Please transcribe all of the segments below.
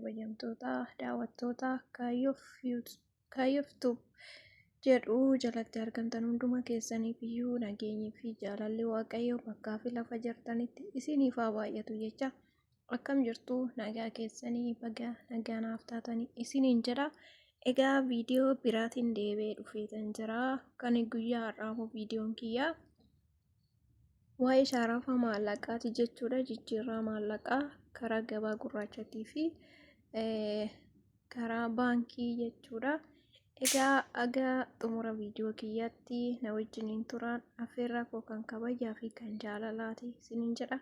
kabajamtoota daawwattoota kaayyoftuu jedhu jalatti argamtan hunduma keessaniif iyyuu nageenyi fi jaalalli waaqayyoo bakkaa fi lafa jirtanitti isiniif haa baay'atu jecha akkam jirtu nagaa keessanii baga nagaa naaf taatanii isiniin jedha. Egaa viidiyoo biraatiin deebi'ee dhufeetan jira. Kan guyyaa har'aa viidiyoon kiyyaa waa'ee sharafa maallaqaati jechuudha. Jijjiirraa maallaqaa karaa gabaa gurraachatii fi karaa baankii jechuudha. Egaa aga xumura viidiyoo kiyyaatti na wajjiniin turaan affeerraa koo kan kabajaa fi kan jaalalaati isiniin jedha.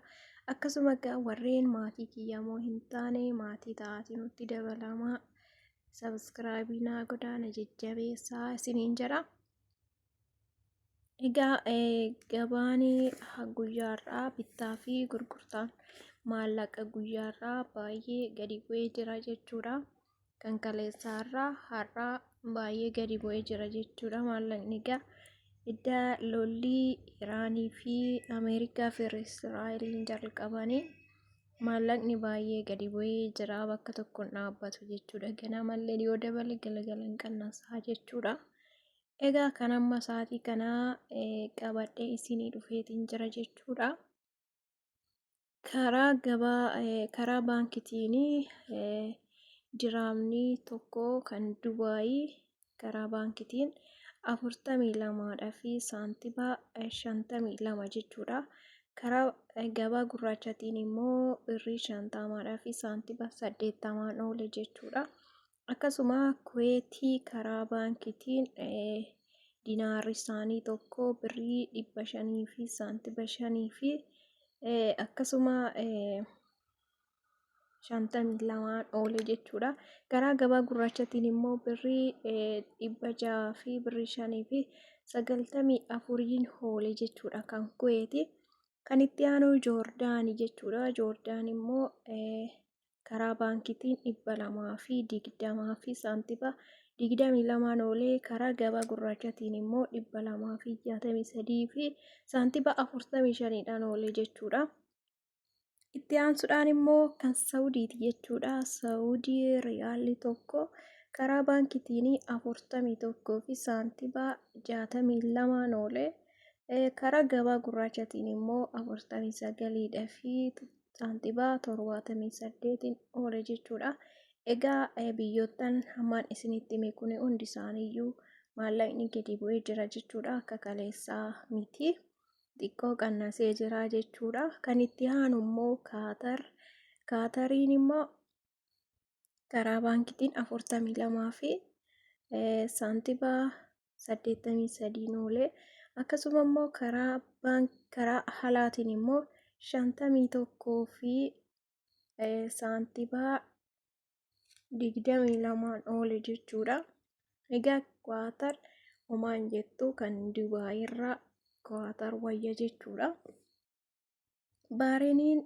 Akkasuma egaa warreen maatii kiyyamoo hin taane maatii ta'aatii nutti dabalamaa sabskraayibii naa godhaa na jajjabeessaa isiniin jedha. Egaa gabaan guyyaa har'aa bittaa fi gurgurtaan maallaqa guyyaa har'aa baay'ee gadi bu'ee jira jechuudha. Kan kaleessaa har'aa baay'ee gadi bu'ee jira jechuudha. Maallaqni egaa edda lolli Iraanii fi Ameerikaa fi Israa'eliin jalqabanii maallaqni baay'ee gadi bu'ee jira, bakka tokkoon dhaabbatu jechuudha. Ganamallee yoo dabale galgala hin qannasaa jechuudha. Egaa kan amma sa'aatii kanaa qabadhee isinii dhufeetiin jira jechuudha. Karaa baankitiin diraamni tokko kan Dubaayii karaa baankitiin 42 fi saantiba 52 jechuudha. Karaa gabaa gurraachatiin immoo birrii 50 fi saantiba 80 oole jechuudha. Akkasuma Kuweetii karaa baankitiin dinaarri isaanii tokko birrii 500 fi saantiba 5 fi akkasuma 52 oole jechuudha. Karaa gabaa gurraachatiin immoo birrii 600 fi birrii 5 fi 94 oole jechuudha kan Kuweetii. Kan itti aanu Joordaanii jechuudha. Joordaan immoo karaa baankitiin 200 fi 20 fi saantiba 22 oolee karaa gabaa gurraachatiin immoo 200 fi 63 fi saantiba 45 oolee jechuudha. Itti aansuudhaan immoo kan Saawudiiti jechuudha. Saawudii riyaalli tokko karaa baankitiin 41 fi saantiba 62 oolee karaa gabaa gurraachatiin immoo 49 fi saantiba 78 oole jechuudha. Egaa biyyoottan hammaan isinitti hime kun hundi isaaniiyyuu maallaqni gadi bu'ee jira jechuudha. Akka kaleessaa miti, xiqqoo qannasee jira jechuudha. Kan itti aanu immoo Kaatariin immoo karaa baankitiin 42 fi saantiba 83 oolee. Akkasuma immoo karaa alaatiin immoo 51 fi saantiba 22 oole jechuudha. Egaa Kwaatar homaan jettu kan Dubaayii irraa Kwaatar wayya jechuudha. Bareeniin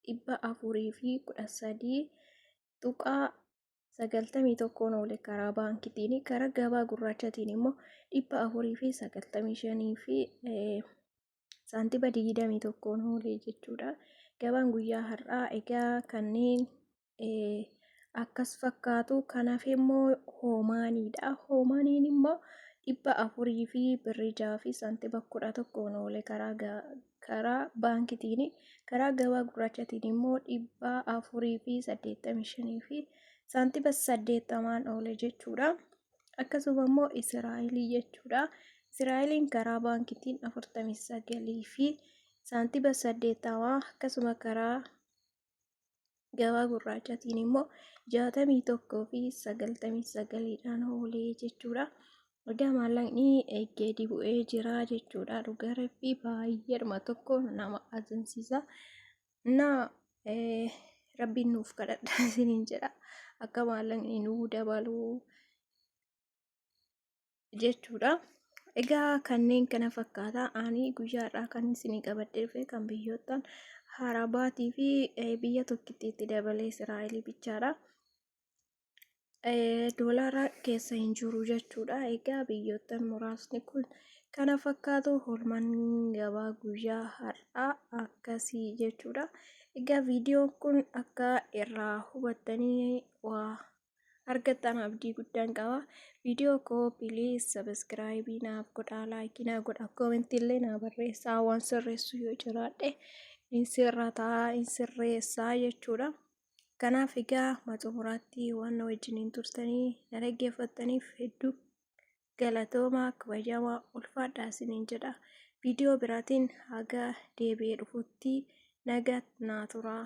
413 tuqaa 91 oole karaa baankitiin, karaa gabaa gurraachatiin immoo 495 fi saantiba 21 oole jechuudha. Gabaan guyyaa har'aa egaa kanneen akkas fakkaatu. Kanaaf immoo Hoomaaniidha. Hoomaaniin immoo 400 fi birrii 6 fi saantiba 11 oole karaa baankitiin, karaa gabaa gurraachatiin immoo 400 fi 85 fi saantiba 80 oole jechuudha. Akkasuma immoo Israa'elii jechuudha. Israa'eliin karaa baankitiin 49 fi saantiba 80, akkasuma karaa gabaa gurraachatiin immoo 61 fi 99 oolee jechuudha. Egaa maallaqni gadi bu'ee jira jechuudha. Dhugaa rabbii baay'eedhuma tokko nama ajaa'ibsiisa. Rabbiin nuuf kadhadhaa isiniin jedha. Akka maallaqni nuu dabalu jechuudha. Egaa kanneen kana fakkaata. Ani guyyaa har'aa kan isinii qabadhee dhufe kan biyyoottan Arabaatii fi biyya tokkitti itti dabalee Israa'elii bichaadha. Doolaara keessa hin jiru jechuudha. Egaa biyyoottan muraasni kun kana fakkaatu. Oolmaan gabaa guyyaa har'aa akkasii jechuudha. Egaa viidiyoon kun akka irraa hubattanii waa argattan abdii guddaan qaba. Viidiyoo koo piliis sabiskiraayibii naaf godhaa, laayikii naa godhaa, koomentii illee naa barreessaa, waan sirreessu yoo jiraadhe in sirrataa in sirreessaa jechuudha. Kanaaf egaa xumuraatti waan na wajjiniin turtanii na dhaggeeffattaniif hedduu galatoomaa, kabajamaa, ulfaadhaa isiniin jedha. Viidiyoo biraatiin haga deebi'ee dhufutti nagaan naa turaa.